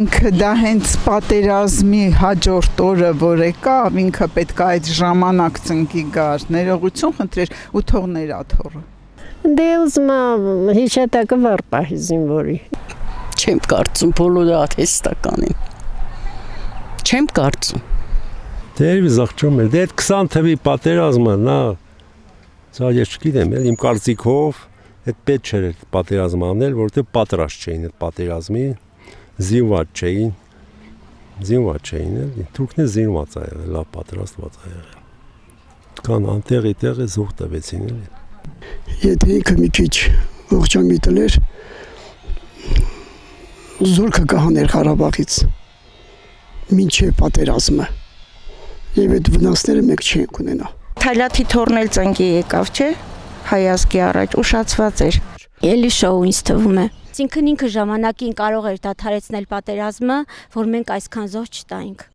Ինքը դա հենց պատերազմի հաջորդ օրը, որ եկավ, ինքը պետք է այդ ժամանակ ծնկի գար, ներողություն խնդրեր ու թող նրա թողը։ Դե ուզում հիշատակը վարպահի զինվորի։ Չեմ կարծում բոլորը արհեստական են։ Չեմ կարծում։ Դերվի զղջում էր, դե 20 թվի պատերազմը, նա, սա ես չգիտեմ, իմ կարծիքով, այդ պետք չէր այդ պատերազմ անել, որովհետև պատրաստ չէին այդ պատերազմի, զինված չէին, էլի, թուրքները զինված ա եղել, լավ պատրաստված ա եղել։ Կան անտեղի տեղը զուղ տվեցին, էլի։ Եթե ինքը մի քիչ ողջամիտ էր, զորքը կհաներ Ղարաբաղից, մինչև պատերազմը, և այդ վնասները մեկ չենք ունենա։ Թալաթի թորն էլ ծնկի եկավ, չէ, հայազգի առաջ, ուշացված էր։ Էլի շոու ինձ թվում է։ Այսինքն ինքը ժամանակին կարող էր դադարեցնել պատերազմը, որ մենք այսքան զոհ չտայինք։